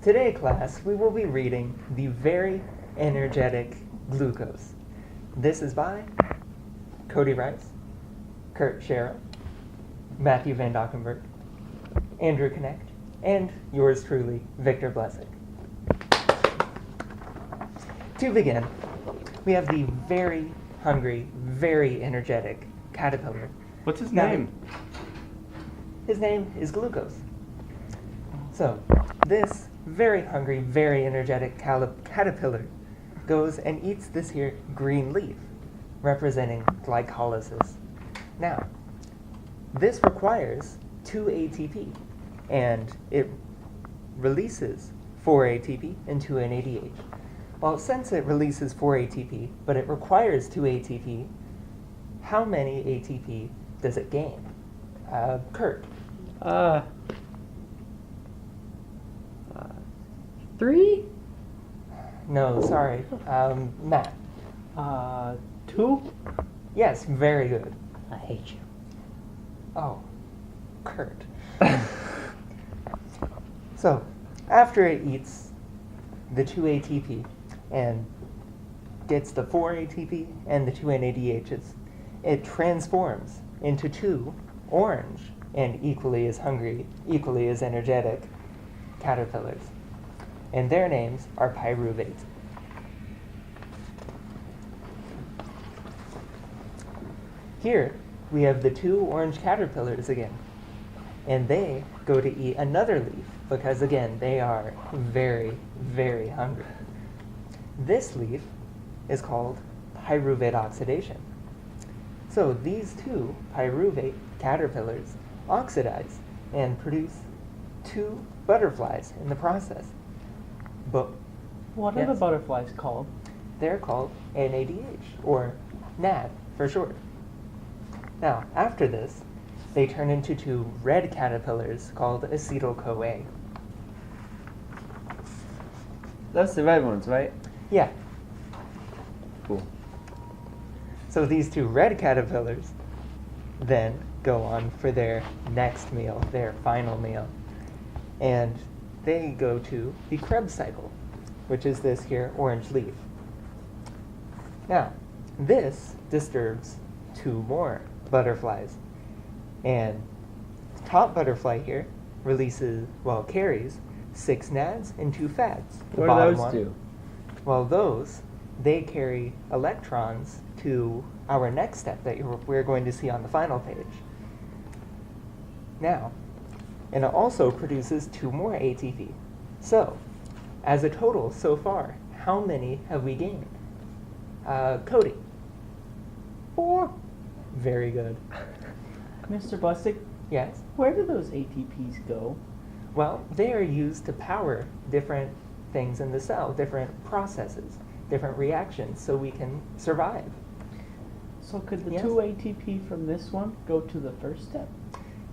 Today, class, we will be reading The Very Energetic Glucose. This is by Cody Rice, Kurt Sherrill, Matthew Van Dockenberg, Andrew Connect, and yours truly, Victor Blessing. To begin, we have the very hungry, very energetic caterpillar. What's his Now, name? His name is Glucose. So, this very hungry, very energetic caterpillar goes and eats this here green leaf, representing glycolysis. Now, this requires 2 ATP, and it releases 4 ATP into an ADH. Well, since it releases 4 ATP, but it requires 2 ATP, how many ATP does it gain? Kurt. 3? No, sorry. Matt. 2? Yes, very good. I hate you. Oh, Kurt. So, after it eats the 2 ATP and gets the 4 ATP and the 2 NADHs, it transforms into 2 orange and equally as hungry, equally as energetic caterpillars. And their names are pyruvate. Here, we have the 2 orange caterpillars again. And they go to eat another leaf because, again, they are very, very hungry. This leaf is called pyruvate oxidation. So these 2 pyruvate caterpillars oxidize and produce 2 butterflies in the process. But What are the butterflies called? they're called NADH, or NAD for short. Now, after this, they turn into 2 red caterpillars called acetyl-CoA. That's the red ones, right? Yeah, Cool. so these 2 red caterpillars then go on for their next meal, their final meal. And they go to the Krebs cycle, which is this here orange leaf. Now, this disturbs 2 more butterflies. And top butterfly here carries 6 NADs and 2 FADs. The What do bottom those one- do? Well, they carry electrons to our next step that we're going to see on the final page. Now, and it also produces 2 more ATP. So, as a total so far, how many have we gained? Cody. 4. Very good. Mr. Bussick, Yes? where do those ATPs go? Well, they are used to power different things in the cell, different processes, different reactions, so we can survive. So could the Yes. 2 ATP from this one go to the first step?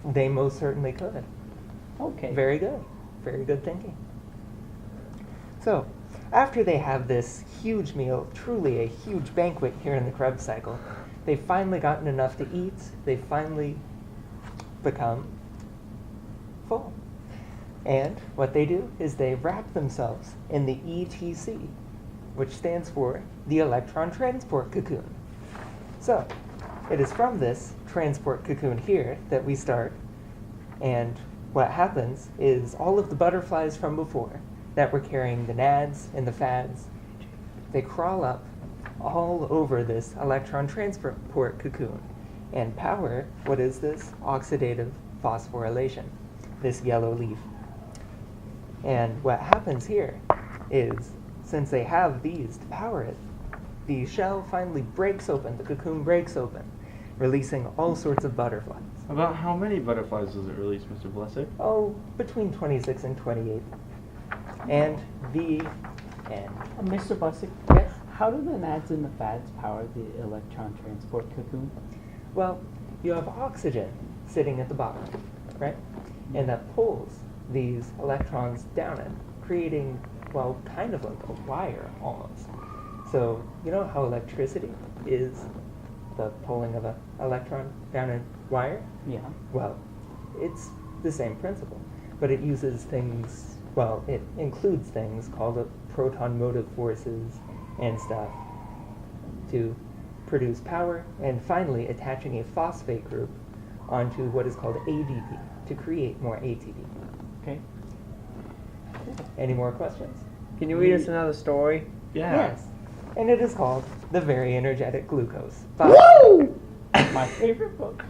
They most certainly could. Okay. Very good. Very good thinking. So, after they have this huge meal, truly a huge banquet here in the Krebs cycle, they've finally gotten enough to eat. They finally become full. And what they do is they wrap themselves in the ETC, which stands for the electron transport cocoon. So, it is from this transport cocoon here that we start, and what happens is all of the butterflies from before that were carrying the NADs and the FADs, they crawl up all over this electron transport cocoon and power what is this oxidative phosphorylation, this yellow leaf. And what happens here is, since they have these to power it, the shell finally breaks open, the cocoon breaks open, releasing all sorts of butterflies. About how many butterflies does it release, Mr. Blesser? Oh, between 26 and 28. And the end. Mr. Bussick, Yes? how do the NADs and the FADs power the electron transport cocoon? Well, you have oxygen sitting at the bottom, right? And that pulls these electrons down it, creating, well, kind of like a wire almost. So, you know how electricity is the pulling of an electron down a wire? Yeah. Well, it's the same principle. but it uses things, well, it includes things called proton motive forces and stuff to produce power, and finally attaching a phosphate group onto what is called ADP to create more ATP. Okay. Any more questions? Can you read us another story? Yeah. Yes. And it is called The Very Energetic Glucose. My favorite book.